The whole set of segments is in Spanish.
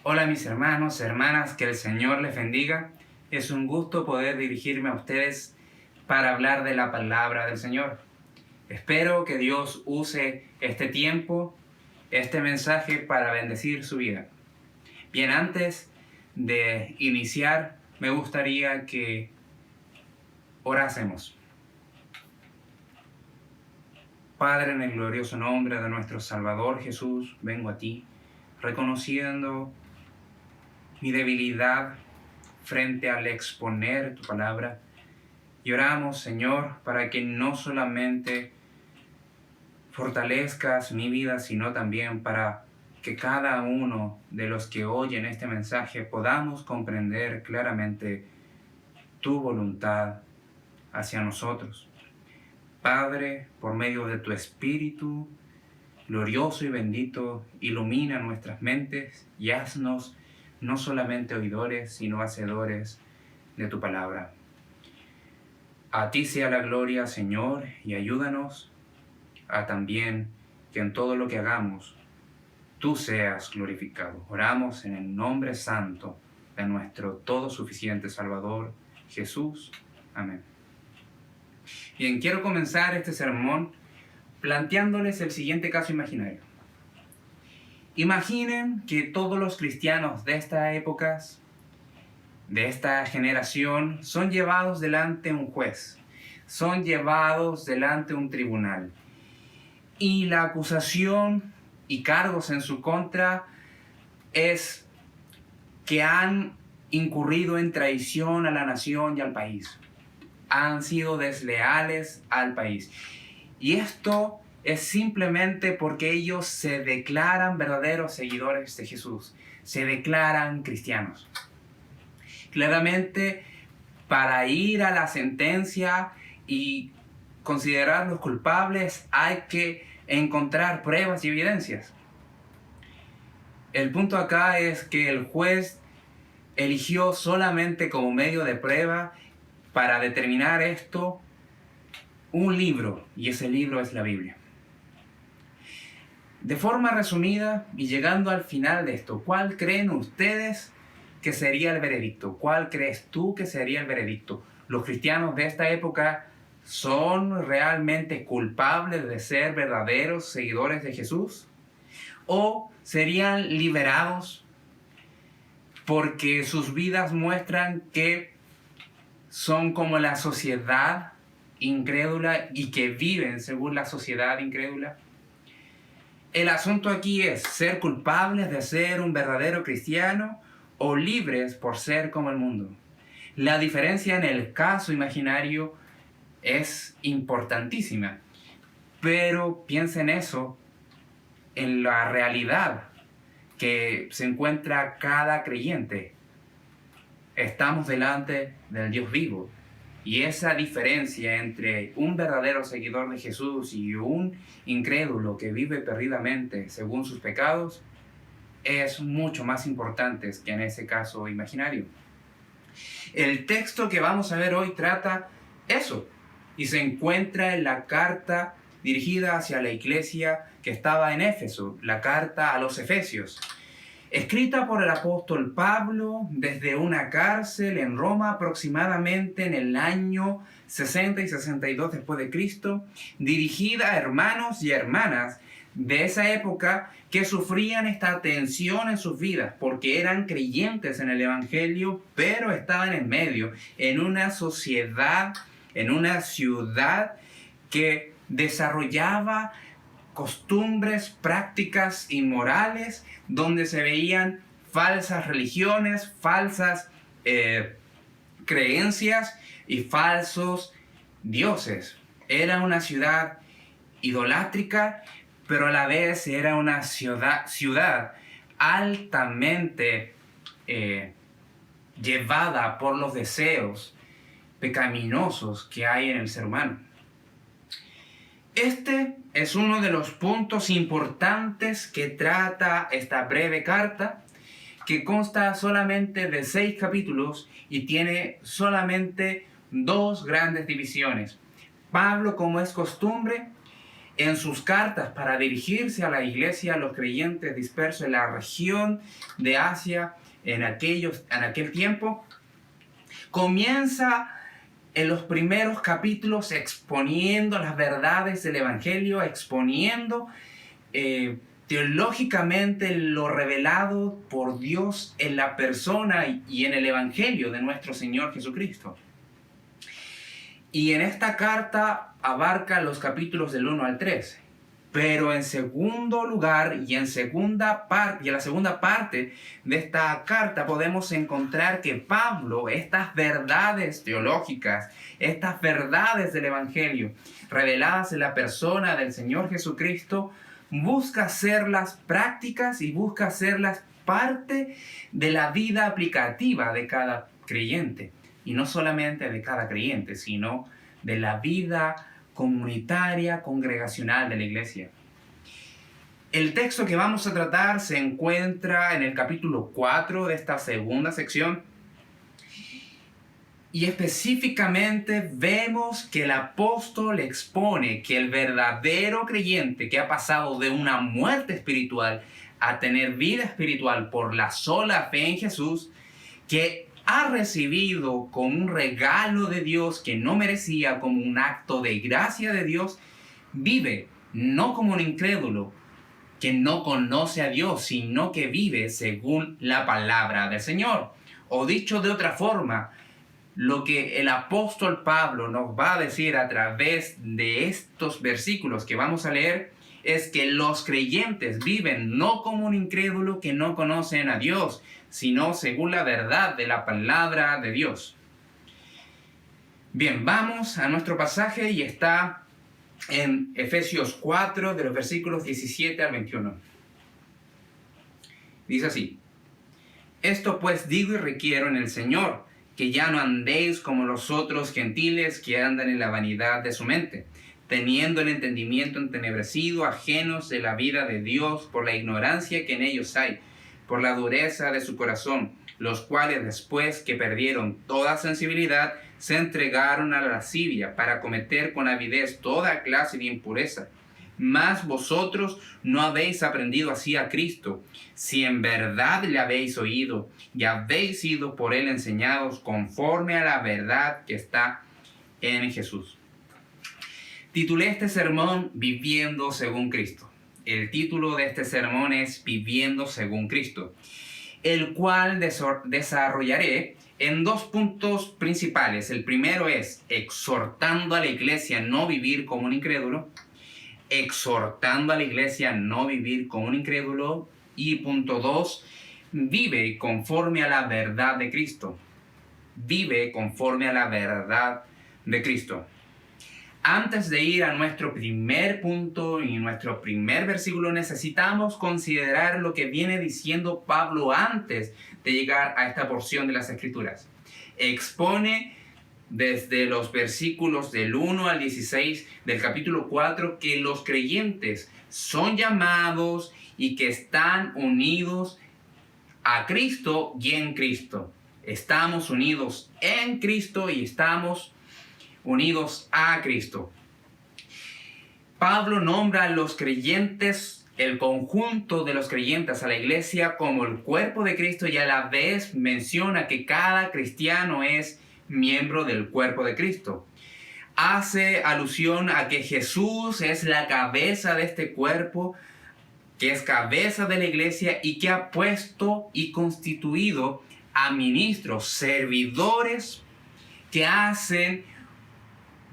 Hola mis hermanos, hermanas, que el Señor les bendiga. Es un gusto poder dirigirme a ustedes para hablar de la palabra del Señor. Espero que Dios use este tiempo, este mensaje para bendecir su vida. Bien, antes de iniciar, me gustaría que orásemos. Padre, en el glorioso nombre de nuestro Salvador Jesús, vengo a ti, reconociendo mi debilidad frente al exponer tu palabra. Y oramos, Señor, para que no solamente fortalezcas mi vida, sino también para que cada uno de los que oyen este mensaje podamos comprender claramente tu voluntad hacia nosotros. Padre, por medio de tu Espíritu glorioso y bendito, ilumina nuestras mentes y haznos no solamente oidores, sino hacedores de tu palabra. A ti sea la gloria, Señor, y ayúdanos a también que en todo lo que hagamos, tú seas glorificado. Oramos en el nombre santo de nuestro todo suficiente Salvador, Jesús. Amén. Bien, quiero comenzar este sermón planteándoles el siguiente caso imaginario. Imaginen que todos los cristianos de estas épocas, de esta generación, son llevados delante de un juez, son llevados delante de un tribunal. Y la acusación y cargos en su contra es que han incurrido en traición a la nación y al país. Han sido desleales al país. Y esto es simplemente porque ellos se declaran verdaderos seguidores de Jesús, se declaran cristianos. Claramente, para ir a la sentencia y considerarlos culpables, hay que encontrar pruebas y evidencias. El punto acá es que el juez eligió solamente como medio de prueba para determinar esto un libro, y ese libro es la Biblia. De forma resumida, y llegando al final de esto, ¿cuál creen ustedes que sería el veredicto? ¿Cuál crees tú que sería el veredicto? ¿Los cristianos de esta época son realmente culpables de ser verdaderos seguidores de Jesús? ¿O serían liberados porque sus vidas muestran que son como la sociedad incrédula y que viven según la sociedad incrédula? El asunto aquí es ser culpables de ser un verdadero cristiano o libres por ser como el mundo. La diferencia en el caso imaginario es importantísima, pero piensen eso en la realidad que se encuentra cada creyente. Estamos delante del Dios vivo. Y esa diferencia entre un verdadero seguidor de Jesús y un incrédulo que vive perdidamente según sus pecados es mucho más importante que en ese caso imaginario. El texto que vamos a ver hoy trata eso y se encuentra en la carta dirigida hacia la iglesia que estaba en Éfeso, la carta a los Efesios. Escrita por el apóstol Pablo desde una cárcel en Roma aproximadamente en el año 60 y 62 después de Cristo, dirigida a hermanos y hermanas de esa época que sufrían esta tensión en sus vidas porque eran creyentes en el Evangelio, pero estaban en medio, en una sociedad, en una ciudad que desarrollaba costumbres, prácticas inmorales, donde se veían falsas religiones, falsas creencias y falsos dioses. Era una ciudad idolátrica, pero a la vez era una ciudad altamente llevada por los deseos pecaminosos que hay en el ser humano. Este es uno de los puntos importantes que trata esta breve carta, que consta solamente de 6 capítulos y tiene solamente 2 grandes divisiones. Pablo, como es costumbre, en sus cartas para dirigirse a la iglesia, a los creyentes dispersos en la región de Asia en aquel tiempo, comienza en los primeros capítulos exponiendo las verdades del Evangelio, exponiendo teológicamente lo revelado por Dios en la persona y en el Evangelio de nuestro Señor Jesucristo. Y en esta carta abarca los capítulos del 1 al 13. Pero en segundo lugar y en la segunda parte de esta carta podemos encontrar que Pablo, estas verdades teológicas, estas verdades del Evangelio reveladas en la persona del Señor Jesucristo, busca hacerlas prácticas y busca hacerlas parte de la vida aplicativa de cada creyente. Y no solamente de cada creyente, sino de la vida comunitaria, congregacional de la iglesia. El texto que vamos a tratar se encuentra en el capítulo 4 de esta segunda sección. Y específicamente vemos que el apóstol expone que el verdadero creyente que ha pasado de una muerte espiritual a tener vida espiritual por la sola fe en Jesús, que ha recibido como un regalo de Dios que no merecía, como un acto de gracia de Dios, vive no como un incrédulo que no conoce a Dios, sino que vive según la palabra del Señor. O dicho de otra forma, lo que el apóstol Pablo nos va a decir a través de estos versículos que vamos a leer es que los creyentes viven no como un incrédulo que no conocen a Dios, sino según la verdad de la palabra de Dios. Bien, vamos a nuestro pasaje y está en Efesios 4, de los versículos 17 al 21. Dice así: Esto pues digo y requiero en el Señor, que ya no andéis como los otros gentiles que andan en la vanidad de su mente, teniendo el entendimiento entenebrecido, ajenos de la vida de Dios por la ignorancia que en ellos hay, por la dureza de su corazón, los cuales después que perdieron toda sensibilidad, se entregaron a la lascivia para cometer con avidez toda clase de impureza. Mas vosotros no habéis aprendido así a Cristo, si en verdad le habéis oído y habéis sido por él enseñados conforme a la verdad que está en Jesús. Titulé este sermón Viviendo según Cristo. El título de este sermón es Viviendo según Cristo, el cual desarrollaré en dos puntos principales. El primero es exhortando a la iglesia a no vivir como un incrédulo. Exhortando a la iglesia a no vivir como un incrédulo. Y punto 2, vive conforme a la verdad de Cristo. Vive conforme a la verdad de Cristo. Antes de ir a nuestro primer punto y nuestro primer versículo, necesitamos considerar lo que viene diciendo Pablo antes de llegar a esta porción de las Escrituras. Expone desde los versículos del 1 al 16 del capítulo 4 que los creyentes son llamados y que están unidos a Cristo y en Cristo. Estamos unidos en Cristo y estamos unidos a Cristo. Pablo nombra a los creyentes, el conjunto de los creyentes a la iglesia como el cuerpo de Cristo y a la vez menciona que cada cristiano es miembro del cuerpo de Cristo. Hace alusión a que Jesús es la cabeza de este cuerpo, que es cabeza de la iglesia y que ha puesto y constituido a ministros, servidores que hacen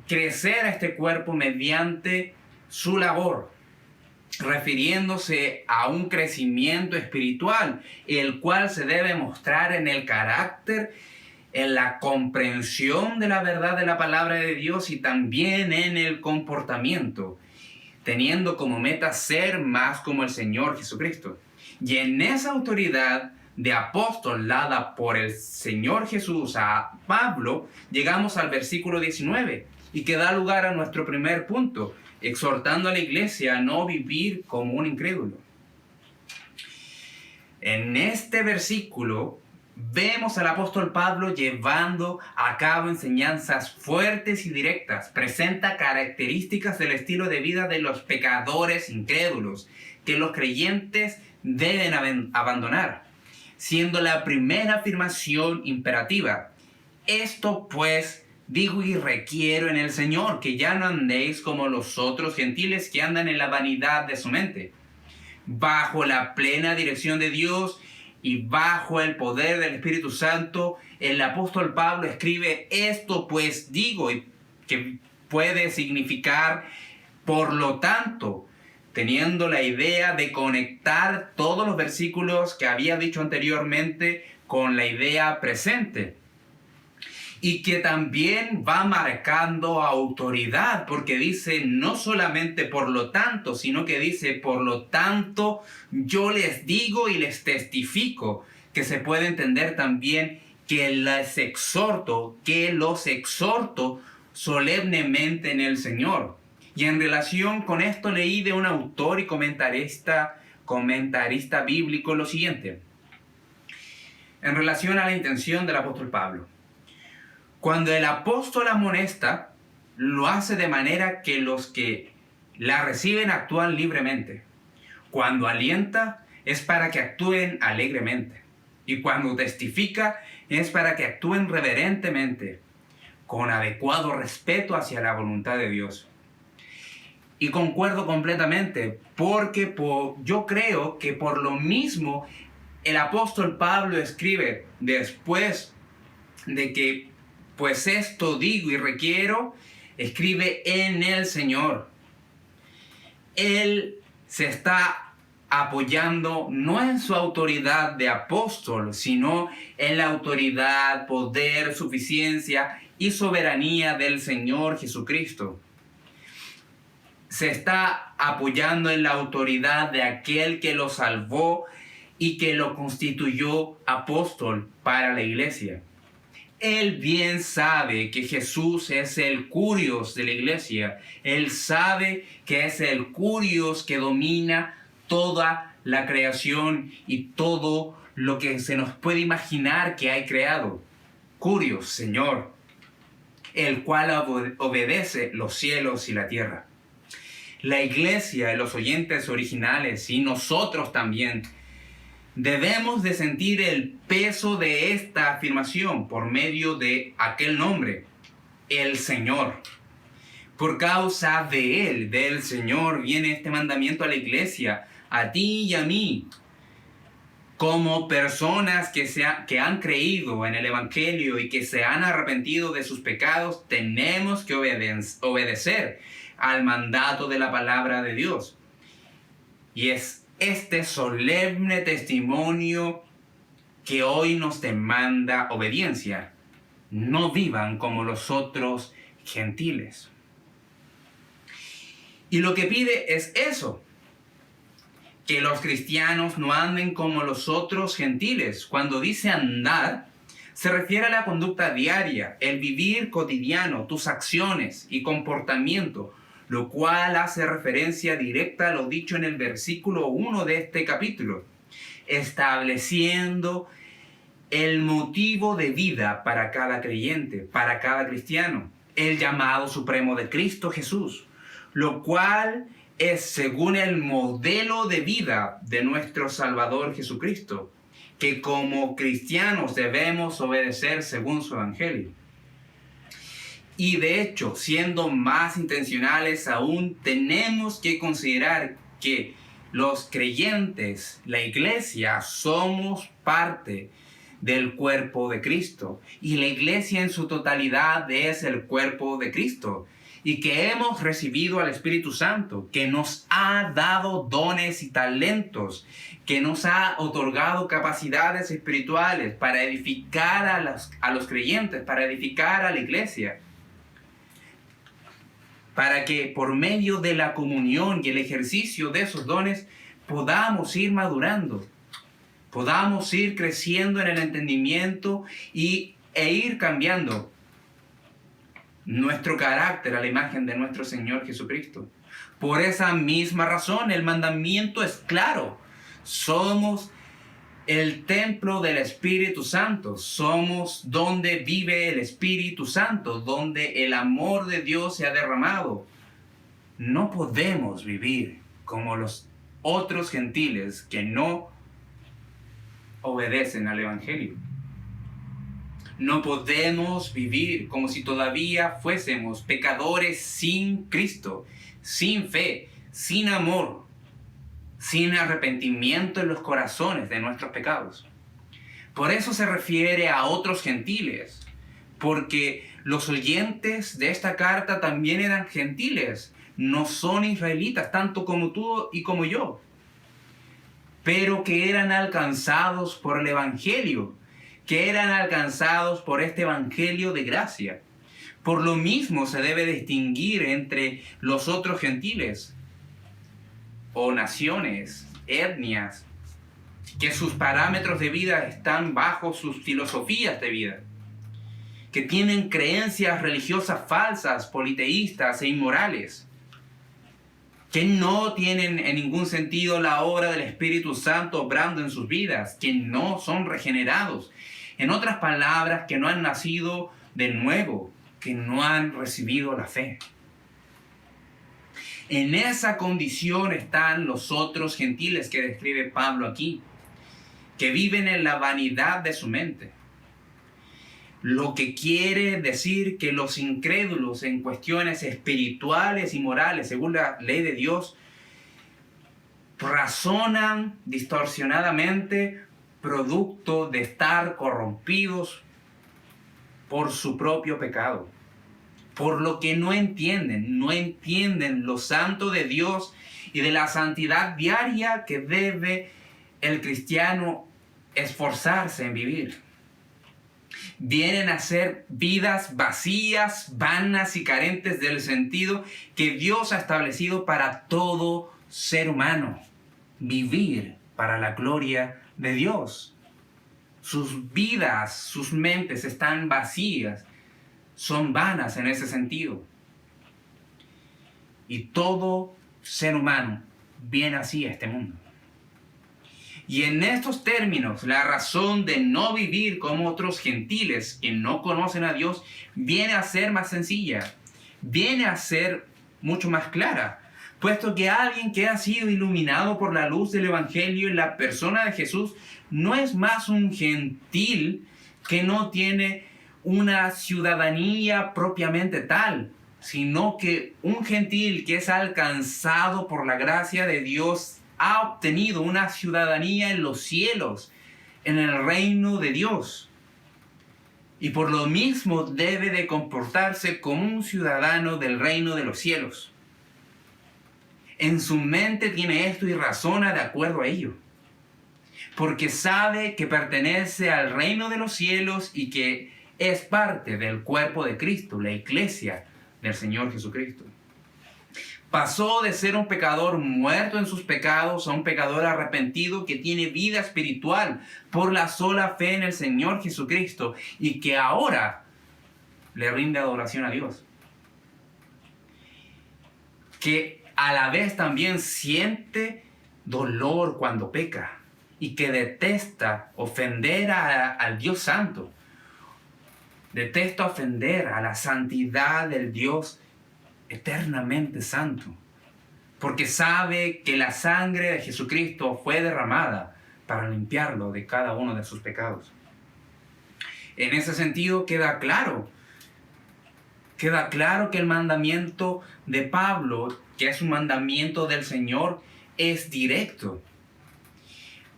crecer a este cuerpo mediante su labor, refiriéndose a un crecimiento espiritual, el cual se debe mostrar en el carácter, en la comprensión de la verdad de la palabra de Dios y también en el comportamiento, teniendo como meta ser más como el Señor Jesucristo. Y en esa autoridad de apóstol dada por el Señor Jesús a Pablo, llegamos al versículo 19 y que da lugar a nuestro primer punto, exhortando a la iglesia a no vivir como un incrédulo. En este versículo vemos al apóstol Pablo llevando a cabo enseñanzas fuertes y directas. Presenta características del estilo de vida de los pecadores incrédulos que los creyentes deben abandonar, siendo la primera afirmación imperativa. Esto pues digo y requiero en el Señor, que ya no andéis como los otros gentiles que andan en la vanidad de su mente, bajo la plena dirección de Dios y bajo el poder del Espíritu Santo. El apóstol Pablo escribe esto pues digo, que puede significar por lo tanto, teniendo la idea de conectar todos los versículos que había dicho anteriormente con la idea presente. Y que también va marcando autoridad, porque dice no solamente por lo tanto, sino que dice por lo tanto yo les digo y les testifico, que se puede entender también que los exhorto solemnemente en el Señor. Y en relación con esto leí de un autor y comentarista bíblico lo siguiente, en relación a la intención del apóstol Pablo. Cuando el apóstol amonesta, lo hace de manera que los que la reciben actúan libremente. Cuando alienta, es para que actúen alegremente. Y cuando testifica, es para que actúen reverentemente, con adecuado respeto hacia la voluntad de Dios. Y concuerdo completamente, porque yo creo que por lo mismo el apóstol Pablo escribe después de que pues esto digo y requiero, escribe en el Señor. Él se está apoyando no en su autoridad de apóstol, sino en la autoridad, poder, suficiencia y soberanía del Señor Jesucristo. Se está apoyando en la autoridad de aquel que lo salvó y que lo constituyó apóstol para la iglesia. Él bien sabe que Jesús es el Curios de la iglesia. Él sabe que es el Curios que domina toda la creación y todo lo que se nos puede imaginar que hay creado. Curios, Señor, el cual obedece los cielos y la tierra. La iglesia, los oyentes originales y nosotros también debemos de sentir el peso de esta afirmación por medio de aquel nombre, el Señor. Por causa de Él, del Señor, viene este mandamiento a la iglesia, a ti y a mí. Como personas que han creído en el Evangelio y que se han arrepentido de sus pecados, tenemos que obedecer al mandato de la palabra de Dios. Y es este solemne testimonio que hoy nos demanda obediencia. No vivan como los otros gentiles. Y lo que pide es eso, que los cristianos no anden como los otros gentiles. Cuando dice andar, se refiere a la conducta diaria, el vivir cotidiano, tus acciones y comportamiento, lo cual hace referencia directa a lo dicho en el versículo 1 de este capítulo, estableciendo el motivo de vida para cada creyente, para cada cristiano, el llamado supremo de Cristo Jesús, lo cual es según el modelo de vida de nuestro Salvador Jesucristo, que como cristianos debemos obedecer según su evangelio. Y de hecho, siendo más intencionales aún, tenemos que considerar que los creyentes, la iglesia, somos parte del cuerpo de Cristo. Y la iglesia en su totalidad es el cuerpo de Cristo. Y que hemos recibido al Espíritu Santo, que nos ha dado dones y talentos, que nos ha otorgado capacidades espirituales para edificar a los creyentes, para edificar a la iglesia. Para que por medio de la comunión y el ejercicio de esos dones podamos ir madurando, podamos ir creciendo en el entendimiento e ir cambiando nuestro carácter a la imagen de nuestro Señor Jesucristo. Por esa misma razón el mandamiento es claro. Somos el templo del Espíritu Santo. Somos donde vive el Espíritu Santo, donde el amor de Dios se ha derramado. No podemos vivir como los otros gentiles que no obedecen al Evangelio. No podemos vivir como si todavía fuésemos pecadores sin Cristo, sin fe, sin amor, sin arrepentimiento en los corazones de nuestros pecados. Por eso se refiere a otros gentiles, porque los oyentes de esta carta también eran gentiles, no son israelitas, tanto como tú y como yo, pero que eran alcanzados por el Evangelio, que eran alcanzados por este Evangelio de gracia. Por lo mismo se debe distinguir entre los otros gentiles o naciones, etnias, que sus parámetros de vida están bajo sus filosofías de vida, que tienen creencias religiosas falsas, politeístas e inmorales, que no tienen en ningún sentido la obra del Espíritu Santo obrando en sus vidas, que no son regenerados. En otras palabras, que no han nacido de nuevo, que no han recibido la fe. En esa condición están los otros gentiles que describe Pablo aquí, que viven en la vanidad de su mente. Lo que quiere decir que los incrédulos en cuestiones espirituales y morales, según la ley de Dios, razonan distorsionadamente producto de estar corrompidos por su propio pecado. Por lo que no entienden lo santo de Dios y de la santidad diaria que debe el cristiano esforzarse en vivir. Vienen a ser vidas vacías, vanas y carentes del sentido que Dios ha establecido para todo ser humano. Vivir para la gloria de Dios. Sus vidas, sus mentes están vacías, son vanas en ese sentido. Y todo ser humano viene así a este mundo. Y en estos términos, la razón de no vivir como otros gentiles que no conocen a Dios viene a ser más sencilla, viene a ser mucho más clara, puesto que alguien que ha sido iluminado por la luz del Evangelio en la persona de Jesús no es más un gentil que no tiene una ciudadanía propiamente tal, sino que un gentil que es alcanzado por la gracia de Dios ha obtenido una ciudadanía en los cielos, en el reino de Dios. Y por lo mismo debe de comportarse como un ciudadano del reino de los cielos. En su mente tiene esto y razona de acuerdo a ello. Porque sabe que pertenece al reino de los cielos y que es parte del cuerpo de Cristo, la iglesia del Señor Jesucristo. Pasó de ser un pecador muerto en sus pecados a un pecador arrepentido que tiene vida espiritual por la sola fe en el Señor Jesucristo y que ahora le rinde adoración a Dios. Que a la vez también siente dolor cuando peca y que detesta ofender al Dios Santo. Detesta ofender a la santidad del Dios eternamente santo, porque sabe que la sangre de Jesucristo fue derramada para limpiarlo de cada uno de sus pecados. En ese sentido queda claro que el mandamiento de Pablo, que es un mandamiento del Señor, es directo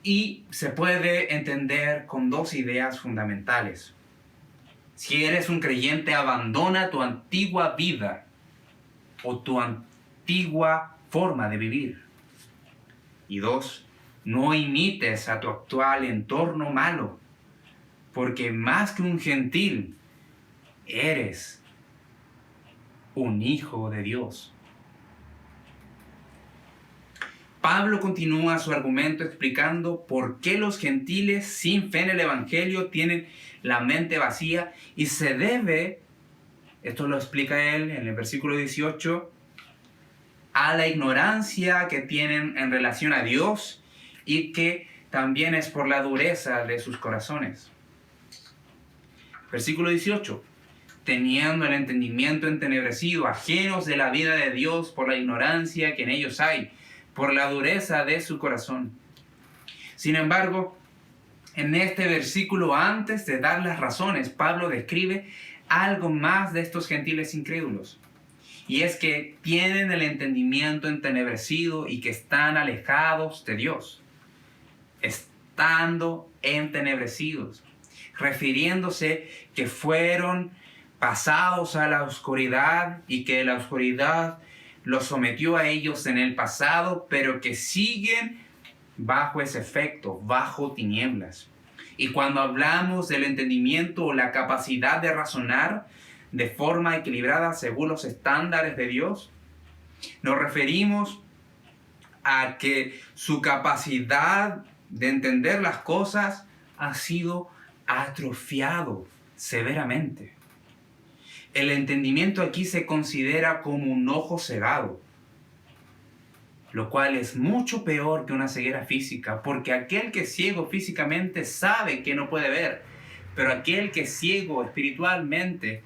y se puede entender con dos ideas fundamentales. Si eres un creyente, abandona tu antigua vida o tu antigua forma de vivir. Y dos, no imites a tu actual entorno malo, porque más que un gentil, eres un hijo de Dios. Pablo continúa su argumento explicando por qué los gentiles sin fe en el Evangelio tienen la mente vacía y se debe, esto lo explica él en el versículo 18, a la ignorancia que tienen en relación a Dios y que también es por la dureza de sus corazones. Versículo 18. Teniendo el entendimiento entenebrecido, ajenos de la vida de Dios por la ignorancia que en ellos hay, por la dureza de su corazón. Sin embargo, en este versículo, antes de dar las razones, Pablo describe algo más de estos gentiles incrédulos. Y es que tienen el entendimiento entenebrecido y que están alejados de Dios. Estando entenebrecidos, refiriéndose que fueron pasados a la oscuridad y que la oscuridad los sometió a ellos en el pasado, pero que siguen bajo ese efecto, bajo tinieblas. Y cuando hablamos del entendimiento o la capacidad de razonar de forma equilibrada según los estándares de Dios, nos referimos a que su capacidad de entender las cosas ha sido atrofiado severamente. El entendimiento aquí se considera como un ojo cegado, lo cual es mucho peor que una ceguera física, porque aquel que es ciego físicamente sabe que no puede ver, pero aquel que es ciego espiritualmente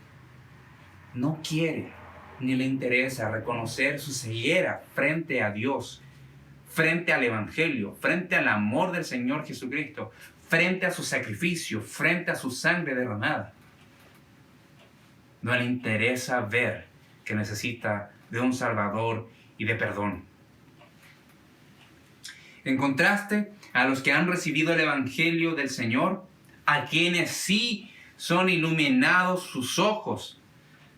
no quiere ni le interesa reconocer su ceguera frente a Dios, frente al Evangelio, frente al amor del Señor Jesucristo, frente a su sacrificio, frente a su sangre derramada. No le interesa ver que necesita de un Salvador y de perdón. En contraste a los que han recibido el Evangelio del Señor, a quienes sí son iluminados sus ojos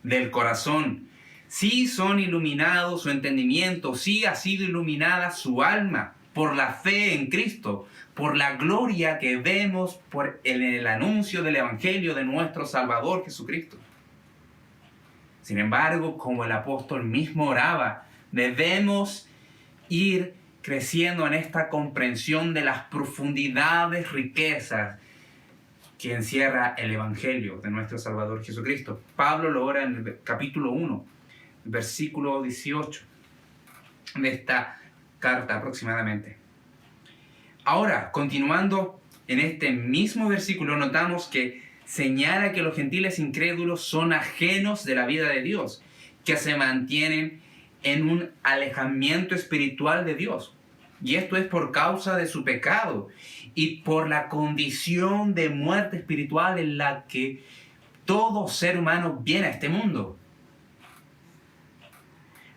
del corazón, sí son iluminados su entendimiento, sí ha sido iluminada su alma por la fe en Cristo, por la gloria que vemos en el anuncio del Evangelio de nuestro Salvador Jesucristo. Sin embargo, como el apóstol mismo oraba, debemos ir creciendo en esta comprensión de las profundidades, riquezas que encierra el Evangelio de nuestro Salvador Jesucristo. Pablo lo ora en el capítulo 1, versículo 18 de esta carta aproximadamente. Ahora, continuando en este mismo versículo, notamos que señala que los gentiles incrédulos son ajenos de la vida de Dios, que se mantienen en un alejamiento espiritual de Dios. Y esto es por causa de su pecado y por la condición de muerte espiritual en la que todo ser humano viene a este mundo.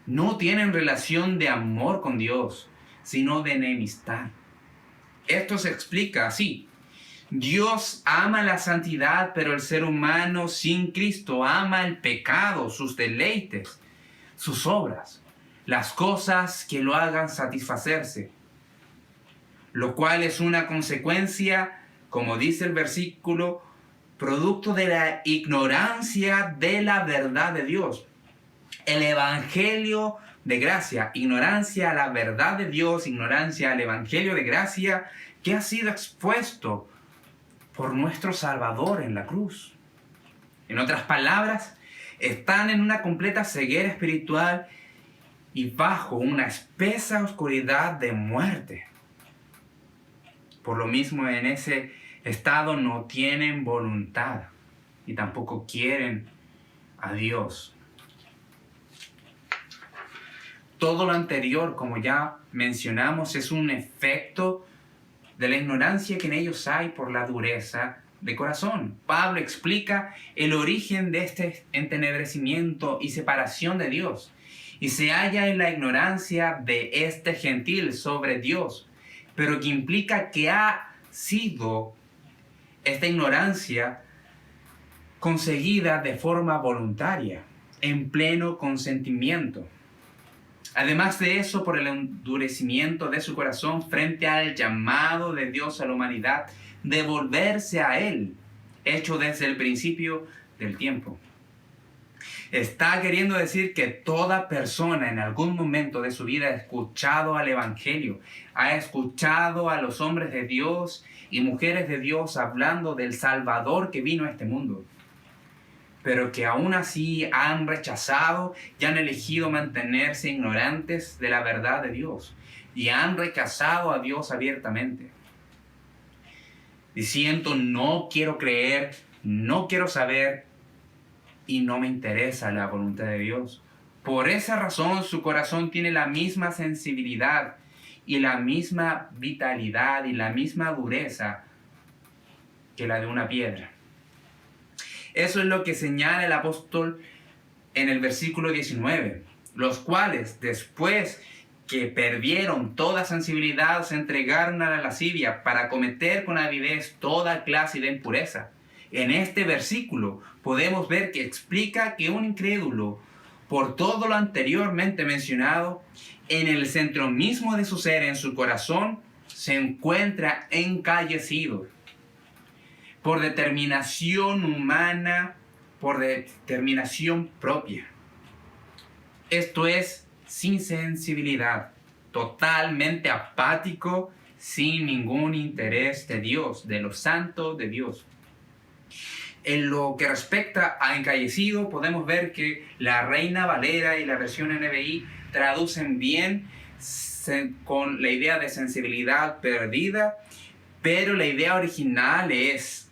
No tienen relación de amor con Dios, sino de enemistad. Esto se explica así. Dios ama la santidad, pero el ser humano sin Cristo ama el pecado, sus deleites, sus obras, las cosas que lo hagan satisfacerse, lo cual es una consecuencia, como dice el versículo, producto de la ignorancia de la verdad de Dios. El Evangelio de gracia, ignorancia a la verdad de Dios, ignorancia al Evangelio de gracia que ha sido expuesto por nuestro Salvador en la cruz. En otras palabras, están en una completa ceguera espiritual y bajo una espesa oscuridad de muerte. Por lo mismo, en ese estado no tienen voluntad y tampoco quieren a Dios. Todo lo anterior, como ya mencionamos, es un efecto de la ignorancia que en ellos hay por la dureza de corazón. Pablo explica el origen de este entenebrecimiento y separación de Dios, y se halla en la ignorancia de este gentil sobre Dios, pero que implica que ha sido esta ignorancia conseguida de forma voluntaria, en pleno consentimiento. Además de eso, por el endurecimiento de su corazón frente al llamado de Dios a la humanidad de volverse a Él, hecho desde el principio del tiempo. Está queriendo decir que toda persona en algún momento de su vida ha escuchado al Evangelio, ha escuchado a los hombres de Dios y mujeres de Dios hablando del Salvador que vino a este mundo, pero que aún así han rechazado y han elegido mantenerse ignorantes de la verdad de Dios y han rechazado a Dios abiertamente. diciendo no quiero creer, no quiero saber y no me interesa la voluntad de Dios. Por esa razón su corazón tiene la misma sensibilidad y la misma vitalidad y la misma dureza que la de una piedra. Eso es lo que señala el apóstol en el versículo 19, los cuales después que perdieron toda sensibilidad se entregaron a la lascivia para cometer con avidez toda clase de impureza. En este versículo podemos ver que explica que un incrédulo, por todo lo anteriormente mencionado, en el centro mismo de su ser, en su corazón, se encuentra encallecido por determinación humana, por determinación propia. Esto es sin sensibilidad, totalmente apático, sin ningún interés de Dios, de los santos de Dios. En lo que respecta a encallecido, podemos ver que la Reina Valera y la versión NBI traducen bien con la idea de sensibilidad perdida, pero la idea original es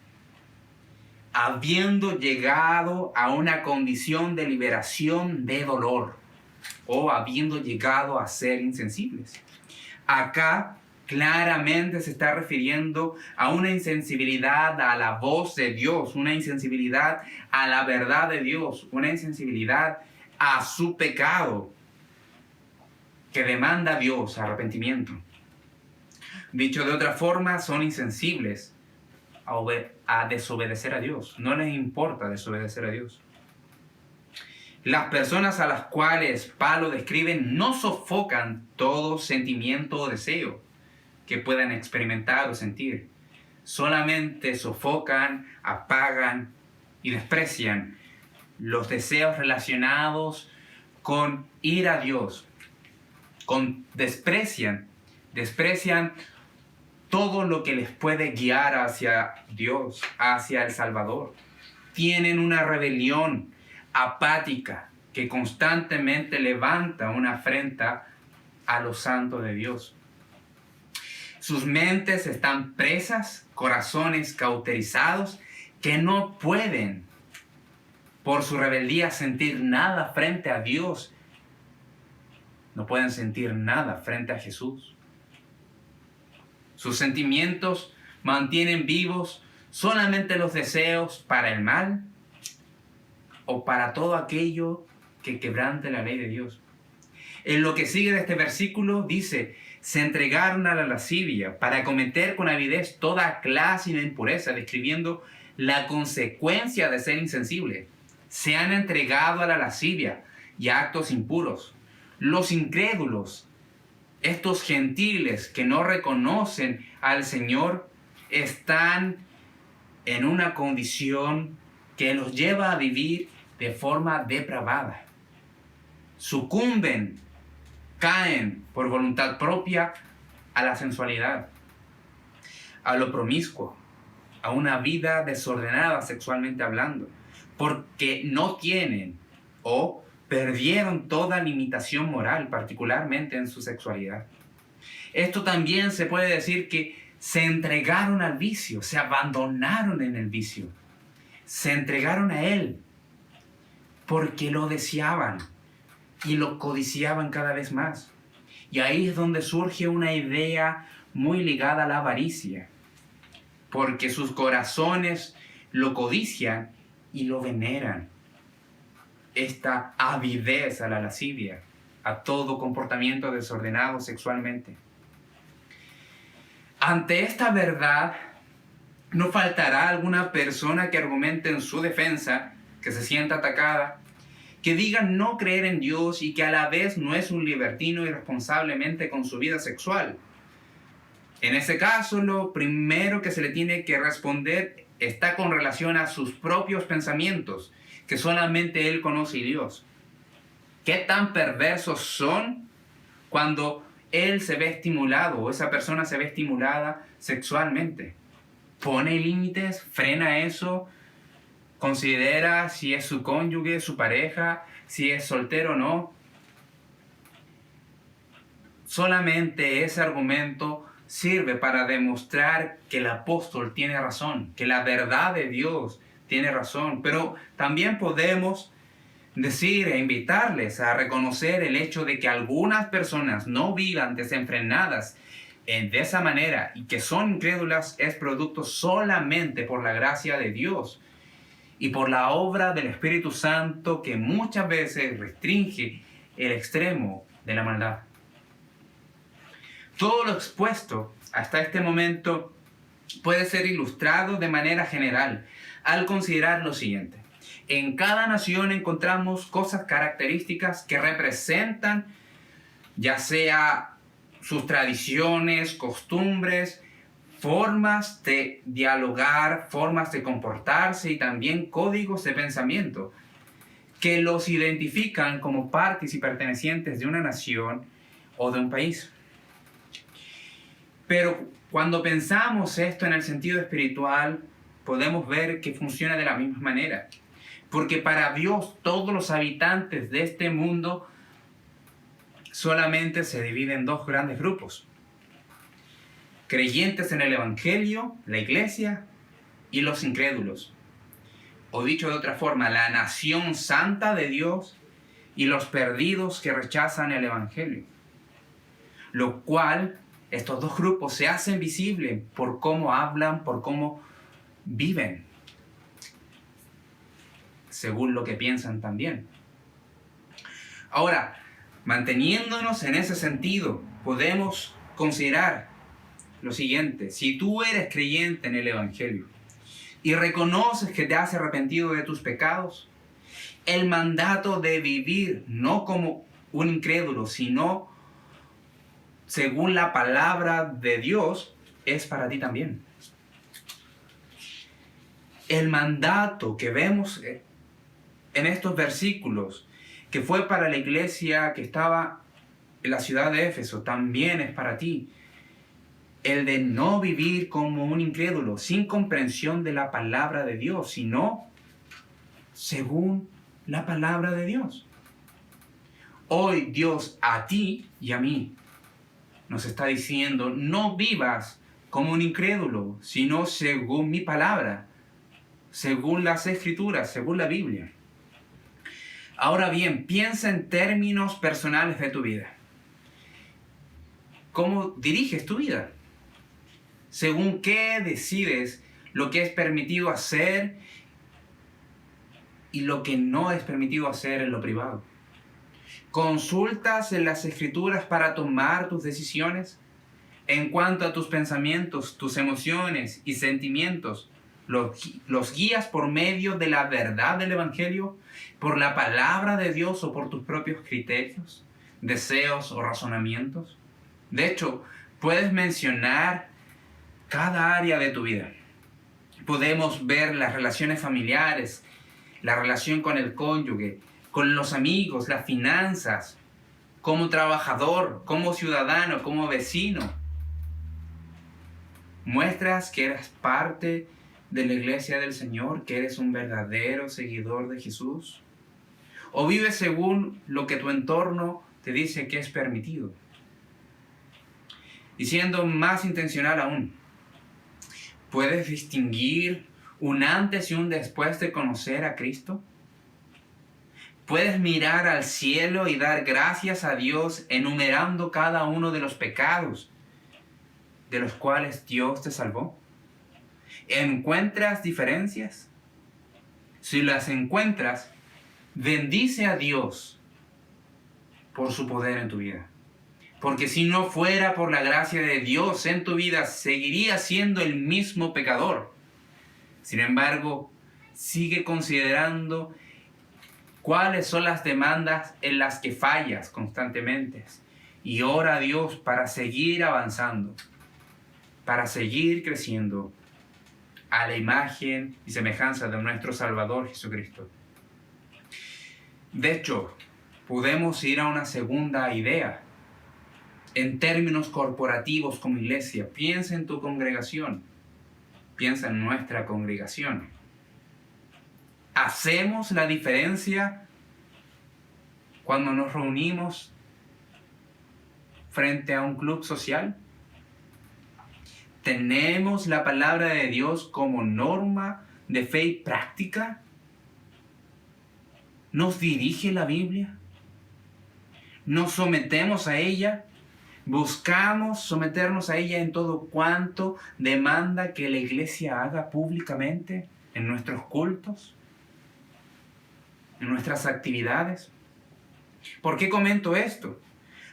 habiendo llegado a una condición de liberación de dolor o habiendo llegado a ser insensibles. Acá claramente se está refiriendo a una insensibilidad a la voz de Dios, una insensibilidad a la verdad de Dios, una insensibilidad a su pecado que demanda a Dios arrepentimiento. Dicho de otra forma, son insensibles a desobedecer a Dios. No les importa desobedecer a Dios. Las personas a las cuales Pablo describe no sofocan todo sentimiento o deseo que puedan experimentar o sentir. Solamente sofocan, apagan y desprecian los deseos relacionados con ir a Dios. Desprecian todo lo que les puede guiar hacia Dios, hacia el Salvador. Tienen una rebelión apática que constantemente levanta una afrenta a los santos de Dios. Sus mentes están presas, corazones cauterizados, que no pueden, por su rebeldía, sentir nada frente a Dios. No pueden sentir nada frente a Jesús. Sus sentimientos mantienen vivos solamente los deseos para el mal o para todo aquello que quebrante la ley de Dios. En lo que sigue de este versículo dice: se entregaron a la lascivia para cometer con avidez toda clase de impureza, describiendo la consecuencia de ser insensible. Se han entregado a la lascivia y a actos impuros. Los incrédulos, estos gentiles que no reconocen al Señor, están en una condición que los lleva a vivir de forma depravada. Sucumben, caen por voluntad propia a la sensualidad, a lo promiscuo, a una vida desordenada sexualmente hablando, porque no tienen o perdieron toda limitación moral, particularmente en su sexualidad. Esto también se puede decir que se entregaron al vicio, se abandonaron en el vicio, se entregaron a él porque lo deseaban y lo codiciaban cada vez más. Y ahí es donde surge una idea muy ligada a la avaricia, porque sus corazones lo codician y lo veneran. Esta avidez a la lascivia, a todo comportamiento desordenado sexualmente. Ante esta verdad, no faltará alguna persona que argumente en su defensa, que se sienta atacada, que diga no creer en Dios y que a la vez no es un libertino irresponsablemente con su vida sexual. En ese caso, lo primero que se le tiene que responder está con relación a sus propios pensamientos, que solamente Él conoce y Dios. ¿Qué tan perversos son cuando Él se ve estimulado o esa persona se ve estimulada sexualmente? ¿Pone límites? ¿Frena eso? ¿Considera si es su cónyuge, su pareja, si es soltero o no? Solamente ese argumento sirve para demostrar que el apóstol tiene razón, que la verdad de Dios tiene razón, pero también podemos decir e invitarles a reconocer el hecho de que algunas personas no vivan desenfrenadas de esa manera y que son incrédulas es producto solamente por la gracia de Dios y por la obra del Espíritu Santo que muchas veces restringe el extremo de la maldad. Todo lo expuesto hasta este momento puede ser ilustrado de manera general al considerar lo siguiente. En cada nación encontramos cosas características que representan ya sea sus tradiciones, costumbres, formas de dialogar, formas de comportarse y también códigos de pensamiento que los identifican como partes y pertenecientes de una nación o de un país. Pero cuando pensamos esto en el sentido espiritual, podemos ver que funciona de la misma manera. Porque para Dios todos los habitantes de este mundo solamente se dividen en dos grandes grupos. Creyentes en el Evangelio, la iglesia, y los incrédulos. O dicho de otra forma, la nación santa de Dios y los perdidos que rechazan el Evangelio. Lo cual, estos dos grupos se hacen visibles por cómo hablan, por cómo viven, según lo que piensan también. Ahora, manteniéndonos en ese sentido, podemos considerar lo siguiente. Si tú eres creyente en el Evangelio y reconoces que te has arrepentido de tus pecados, el mandato de vivir no como un incrédulo, sino según la palabra de Dios, es para ti también. El mandato que vemos en estos versículos, que fue para la iglesia que estaba en la ciudad de Éfeso, también es para ti. El de no vivir como un incrédulo, sin comprensión de la palabra de Dios, sino según la palabra de Dios. Hoy Dios a ti y a mí nos está diciendo, no vivas como un incrédulo, sino según mi palabra, según las Escrituras, según la Biblia. Ahora bien, piensa en términos personales de tu vida. ¿Cómo diriges tu vida? ¿Según qué decides lo que es permitido hacer y lo que no es permitido hacer en lo privado? ¿Consultas en las Escrituras para tomar tus decisiones? En cuanto a tus pensamientos, tus emociones y sentimientos, ¿los guías por medio de la verdad del Evangelio, por la palabra de Dios o por tus propios criterios, deseos o razonamientos? De hecho, puedes mencionar cada área de tu vida. Podemos ver las relaciones familiares, la relación con el cónyuge, con los amigos, las finanzas, como trabajador, como ciudadano, como vecino. Muestras que eres parte de la iglesia del Señor, que eres un verdadero seguidor de Jesús. O vives según lo que tu entorno te dice que es permitido. Y siendo más intencional aún, ¿puedes distinguir un antes y un después de conocer a Cristo? ¿Puedes mirar al cielo y dar gracias a Dios enumerando cada uno de los pecados de los cuales Dios te salvó? ¿Encuentras diferencias? Si las encuentras, bendice a Dios por su poder en tu vida. Porque si no fuera por la gracia de Dios en tu vida, seguirías siendo el mismo pecador. Sin embargo, sigue considerando cuáles son las demandas en las que fallas constantemente. Y ora a Dios para seguir avanzando, para seguir creciendo a la imagen y semejanza de nuestro Salvador Jesucristo. De hecho, podemos ir a una segunda idea. En términos corporativos como iglesia, piensa en tu congregación, piensa en nuestra congregación. ¿Hacemos la diferencia cuando nos reunimos frente a un club social? ¿Tenemos la palabra de Dios como norma de fe y práctica? ¿Nos dirige la Biblia? ¿Nos sometemos a ella? ¿Buscamos someternos a ella en todo cuanto demanda que la iglesia haga públicamente en nuestros cultos, en nuestras actividades? ¿Por qué comento esto?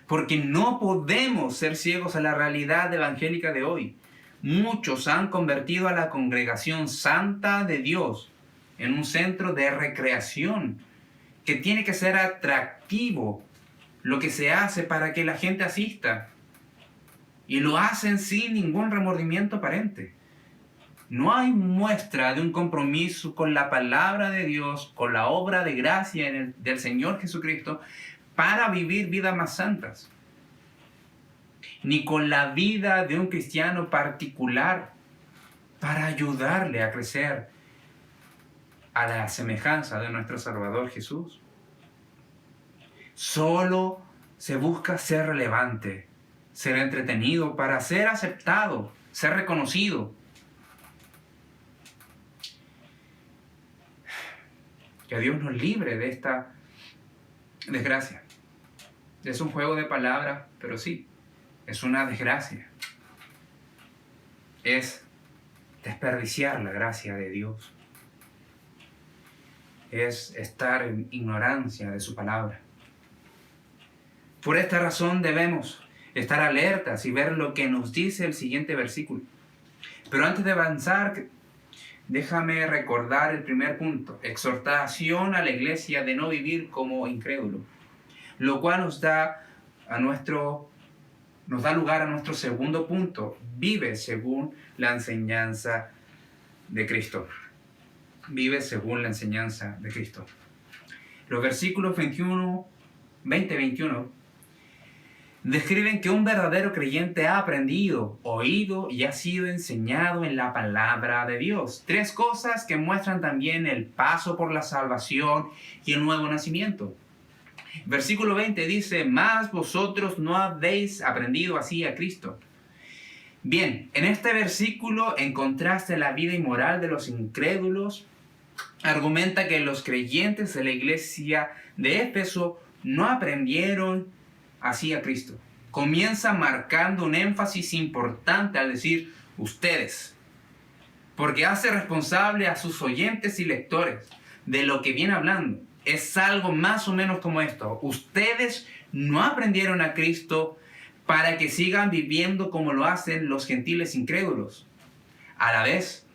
Porque no podemos ser ciegos a la realidad evangélica de hoy. Muchos han convertido a la congregación santa de Dios en un centro de recreación que tiene que ser atractivo lo que se hace para que la gente asista. Y lo hacen sin ningún remordimiento aparente. No hay muestra de un compromiso con la palabra de Dios, con la obra de gracia del Señor Jesucristo para vivir vidas más santas, ni con la vida de un cristiano particular para ayudarle a crecer a la semejanza de nuestro Salvador Jesús. Solo se busca ser relevante, ser entretenido para ser aceptado, ser reconocido. Que Dios nos libre de esta desgracia. Es un juego de palabras, pero sí, es una desgracia. Es desperdiciar la gracia de Dios. Es estar en ignorancia de su palabra. Por esta razón debemos estar alertas y ver lo que nos dice el siguiente versículo. Pero antes de avanzar, déjame recordar el primer punto. Exhortación a la iglesia de no vivir como incrédulo. Lo cual nos da lugar a nuestro segundo punto. Vive según la enseñanza de Cristo. Vive según la enseñanza de Cristo. Los versículos 20-21 describen que un verdadero creyente ha aprendido, oído y ha sido enseñado en la palabra de Dios. Tres cosas que muestran también el paso por la salvación y el nuevo nacimiento. Versículo 20 dice: «Mas vosotros no habéis aprendido así a Cristo». Bien, en este versículo, en contraste a la vida inmoral de los incrédulos, argumenta que los creyentes de la iglesia de Éfeso no aprendieron así a Cristo. Comienza marcando un énfasis importante al decir ustedes, porque hace responsable a sus oyentes y lectores de lo que viene hablando. Es algo más o menos como esto: ustedes no aprendieron a Cristo para que sigan viviendo como lo hacen los gentiles incrédulos. A la vez,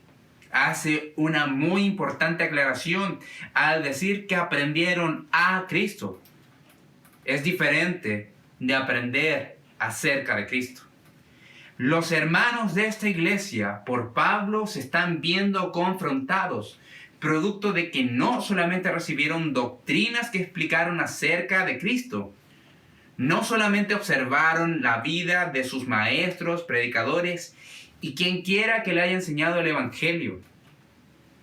hace una muy importante aclaración al decir que aprendieron a Cristo. Es diferente de aprender acerca de Cristo. Los hermanos de esta iglesia, por Pablo, se están viendo confrontados, producto de que no solamente recibieron doctrinas que explicaron acerca de Cristo, no solamente observaron la vida de sus maestros, predicadores y quien quiera que le haya enseñado el Evangelio,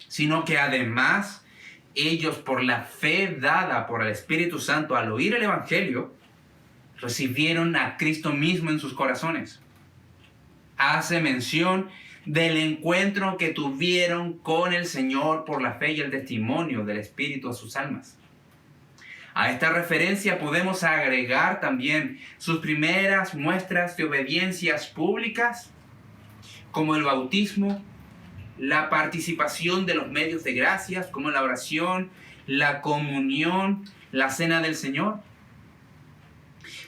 sino que además ellos, por la fe dada por el Espíritu Santo al oír el Evangelio, recibieron a Cristo mismo en sus corazones. Hace mención del encuentro que tuvieron con el Señor por la fe y el testimonio del Espíritu a sus almas. A esta referencia podemos agregar también sus primeras muestras de obediencias públicas, como el bautismo, la participación de los medios de gracias, como la oración, la comunión, la cena del Señor.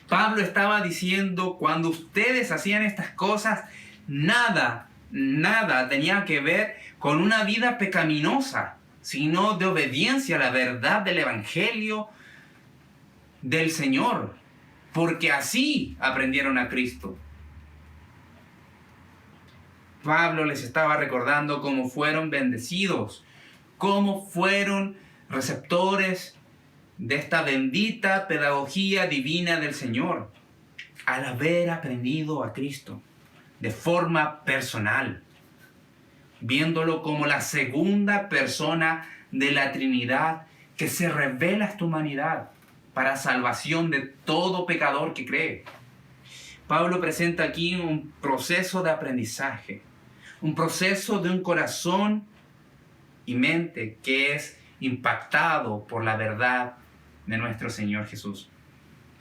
Pablo estaba diciendo: cuando ustedes hacían estas cosas, nada tenía que ver con una vida pecaminosa, sino de obediencia a la verdad del Evangelio del Señor, porque así aprendieron a Cristo. Pablo les estaba recordando cómo fueron bendecidos, cómo fueron receptores de esta bendita pedagogía divina del Señor, al haber aprendido a Cristo de forma personal, viéndolo como la segunda persona de la Trinidad que se revela a esta humanidad para salvación de todo pecador que cree. Pablo presenta aquí un proceso de aprendizaje, un proceso de un corazón y mente que es impactado por la verdad de nuestro Señor Jesús.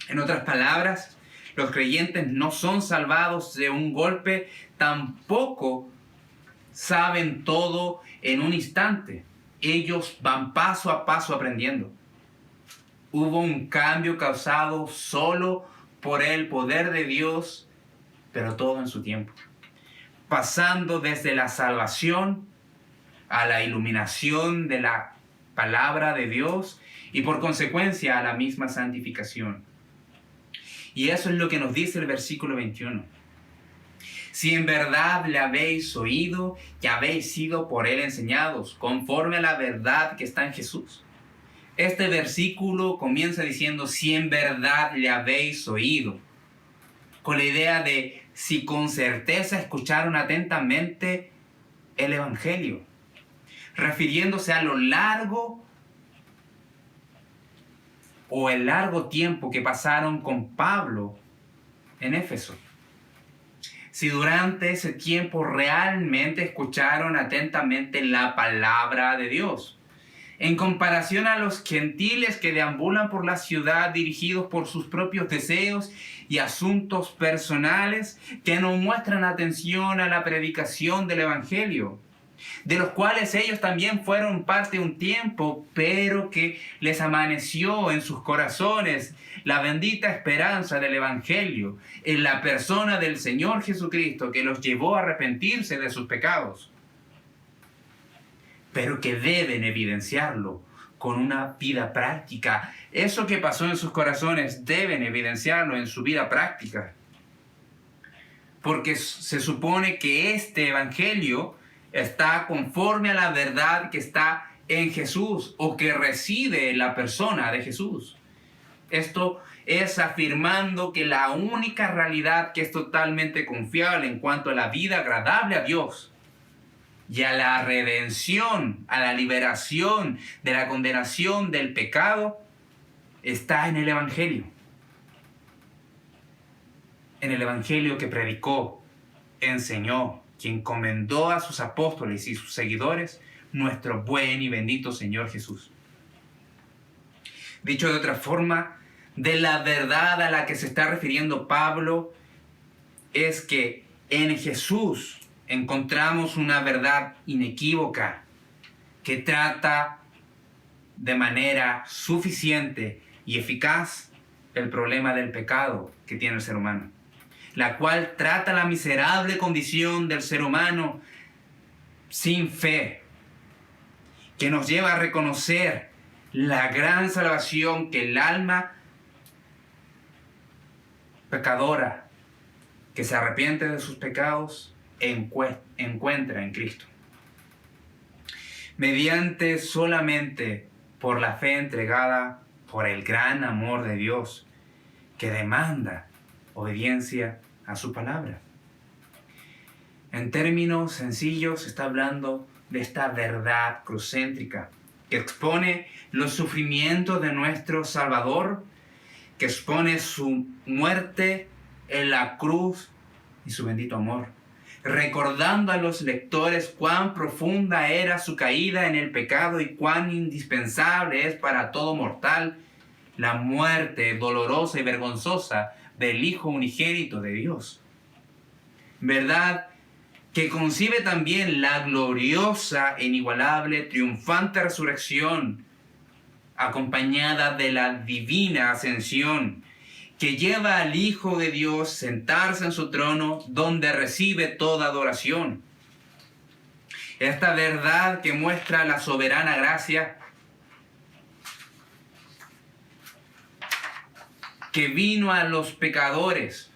En otras palabras, los creyentes no son salvados de un golpe, tampoco saben todo en un instante. Ellos van paso a paso aprendiendo. Hubo un cambio causado solo por el poder de Dios, pero todo en su tiempo. Pasando desde la salvación a la iluminación de la palabra de Dios y por consecuencia a la misma santificación. Y eso es lo que nos dice el versículo 21. Si en verdad le habéis oído y habéis sido por él enseñados, conforme a la verdad que está en Jesús. Este versículo comienza diciendo, si en verdad le habéis oído, con la idea de si con certeza escucharon atentamente el Evangelio, refiriéndose a lo largo o el largo tiempo que pasaron con Pablo en Éfeso. Si durante ese tiempo realmente escucharon atentamente la palabra de Dios, en comparación a los gentiles que deambulan por la ciudad dirigidos por sus propios deseos y asuntos personales, que no muestran atención a la predicación del Evangelio, de los cuales ellos también fueron parte un tiempo, pero que les amaneció en sus corazones la bendita esperanza del Evangelio, en la persona del Señor Jesucristo, que los llevó a arrepentirse de sus pecados, pero que deben evidenciarlo con una vida práctica. Eso que pasó en sus corazones deben evidenciarlo en su vida práctica, porque se supone que este Evangelio está conforme a la verdad que está en Jesús o que reside en la persona de Jesús. Esto es afirmando que la única realidad que es totalmente confiable en cuanto a la vida agradable a Dios y a la redención, a la liberación de la condenación del pecado, está en el Evangelio. En el Evangelio que predicó, enseñó, quien encomendó a sus apóstoles y sus seguidores, nuestro buen y bendito Señor Jesús. Dicho de otra forma, de la verdad a la que se está refiriendo Pablo es que en Jesús encontramos una verdad inequívoca que trata de manera suficiente y eficaz el problema del pecado que tiene el ser humano, la cual trata la miserable condición del ser humano sin fe, que nos lleva a reconocer la gran salvación que el alma pecadora que se arrepiente de sus pecados encuentra en Cristo. Mediante solamente por la fe entregada por el gran amor de Dios que demanda obediencia a su palabra. En términos sencillos, está hablando de esta verdad cruzcéntrica que expone los sufrimientos de nuestro Salvador, que expone su muerte en la cruz y su bendito amor, recordando a los lectores cuán profunda era su caída en el pecado y cuán indispensable es para todo mortal la muerte dolorosa y vergonzosa del Hijo unigénito de Dios. Verdad que concibe también la gloriosa e inigualable, triunfante resurrección, acompañada de la divina ascensión, que lleva al Hijo de Dios sentarse en su trono, donde recibe toda adoración. Esta verdad que muestra la soberana gracia que vino a los pecadores.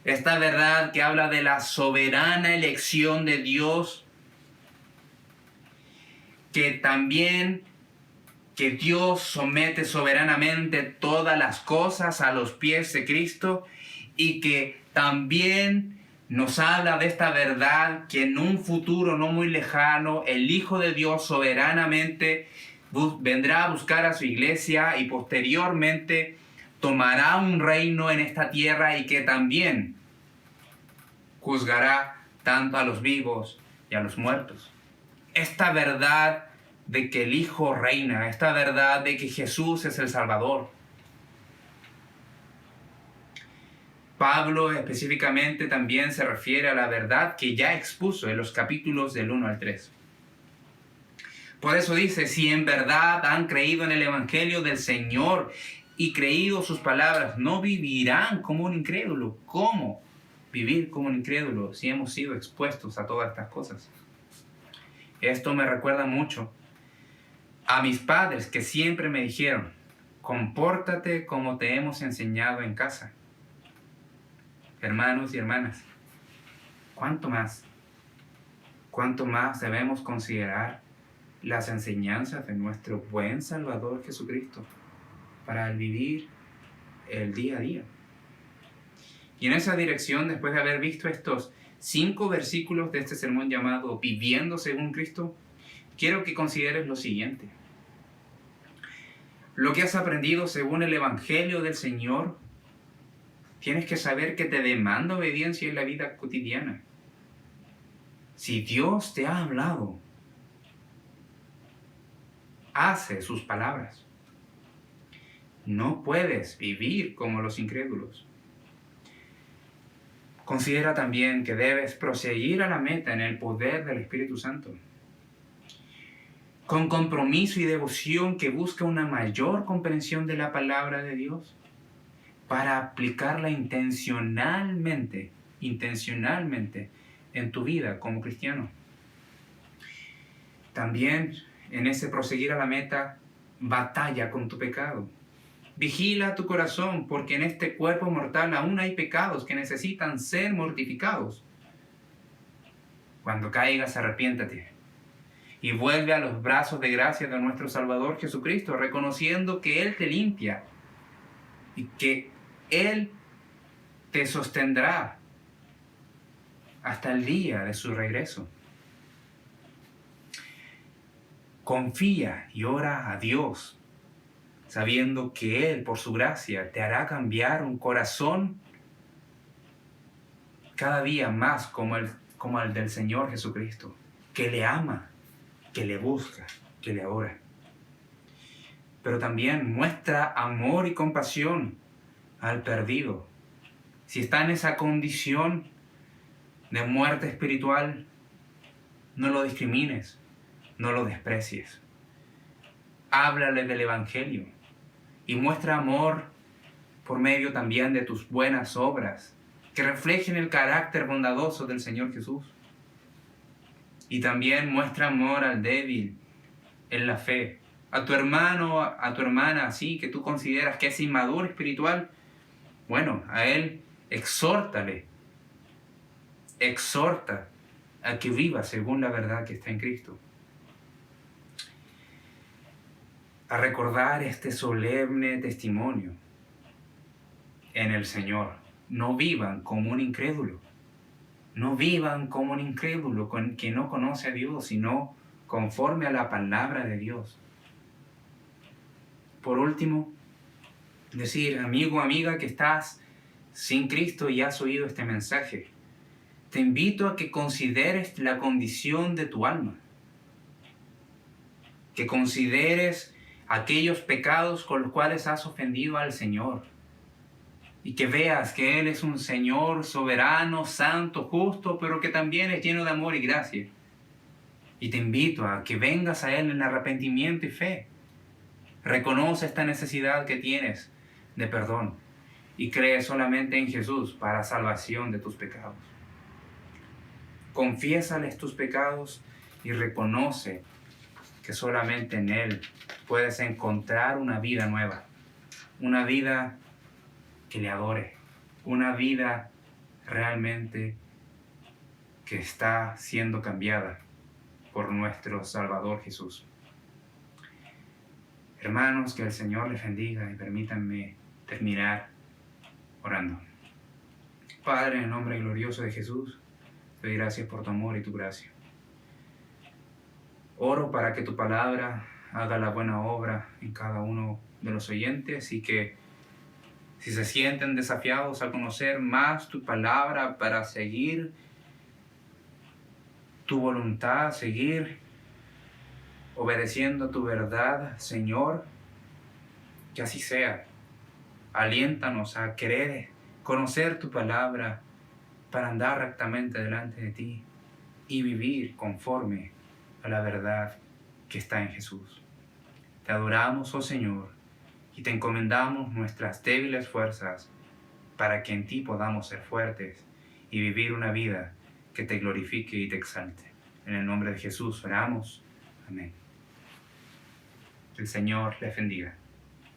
Esta verdad que habla de la soberana elección de Dios, que también que Dios somete soberanamente todas las cosas a los pies de Cristo, y que también nos habla de esta verdad que en un futuro no muy lejano el Hijo de Dios soberanamente vendrá a buscar a su iglesia y posteriormente tomará un reino en esta tierra y que también juzgará tanto a los vivos y a los muertos. Esta verdad de que el Hijo reina, esta verdad de que Jesús es el Salvador. Pablo específicamente también se refiere a la verdad que ya expuso en los capítulos del 1 al 3. Por eso dice, si en verdad han creído en el Evangelio del Señor y creído sus palabras, no vivirán como un incrédulo. ¿Cómo vivir como un incrédulo si hemos sido expuestos a todas estas cosas? Esto me recuerda mucho a mis padres que siempre me dijeron, compórtate como te hemos enseñado en casa. Hermanos y hermanas, ¿cuánto más debemos considerar las enseñanzas de nuestro buen Salvador Jesucristo para vivir el día a día? Y en esa dirección, después de haber visto estos 5 versículos de este sermón llamado Viviendo según Cristo, quiero que consideres lo siguiente. Lo que has aprendido según el Evangelio del Señor, tienes que saber que te demanda obediencia en la vida cotidiana. Si Dios te ha hablado, hace sus palabras. No puedes vivir como los incrédulos. Considera también que debes proseguir a la meta en el poder del Espíritu Santo, con compromiso y devoción que busca una mayor comprensión de la palabra de Dios, para aplicarla intencionalmente en tu vida como cristiano. También en ese proseguir a la meta, batalla con tu pecado. Vigila tu corazón, porque en este cuerpo mortal aún hay pecados que necesitan ser mortificados. Cuando caigas, arrepiéntate y vuelve a los brazos de gracia de nuestro Salvador Jesucristo, reconociendo que Él te limpia y que Él te sostendrá hasta el día de su regreso. Confía y ora a Dios, sabiendo que Él, por su gracia, te hará cambiar un corazón cada día más como el del Señor Jesucristo, que le ama, que le busca, que le adora. Pero también muestra amor y compasión al perdido. Si está en esa condición de muerte espiritual, no lo discrimines, no lo desprecies. Háblale del Evangelio y muestra amor por medio también de tus buenas obras, que reflejen el carácter bondadoso del Señor Jesús. Y también muestra amor al débil en la fe, a tu hermano, a tu hermana, así que tú consideras que es inmaduro espiritual. Bueno, a él exhorta a que viva según la verdad que está en Cristo. A recordar este solemne testimonio en el Señor. No vivan como un incrédulo. No vivan como un incrédulo que no conoce a Dios, sino conforme a la palabra de Dios. Por último, decir, amigo, amiga, que estás sin Cristo y has oído este mensaje, te invito a que consideres la condición de tu alma, que consideres aquellos pecados con los cuales has ofendido al Señor, y que veas que Él es un Señor soberano, santo, justo, pero que también es lleno de amor y gracia. Y te invito a que vengas a Él en arrepentimiento y fe. Reconoce esta necesidad que tienes de perdón y cree solamente en Jesús para salvación de tus pecados. Confiésales tus pecados y reconoce que solamente en Él puedes encontrar una vida nueva, una vida que le adore, una vida realmente que está siendo cambiada por nuestro Salvador Jesús. Hermanos, que el Señor les bendiga y permítanme terminar orando. Padre, en el nombre glorioso de Jesús, te doy gracias por tu amor y tu gracia. Oro para que tu palabra haga la buena obra en cada uno de los oyentes y que si se sienten desafiados a conocer más tu palabra para seguir tu voluntad, seguir obedeciendo tu verdad, Señor, que así sea. Aliéntanos a querer conocer tu palabra para andar rectamente delante de ti y vivir conforme a la verdad que está en Jesús. Te adoramos, oh Señor, y te encomendamos nuestras débiles fuerzas para que en ti podamos ser fuertes y vivir una vida que te glorifique y te exalte. En el nombre de Jesús oramos. Amén. El Señor les bendiga.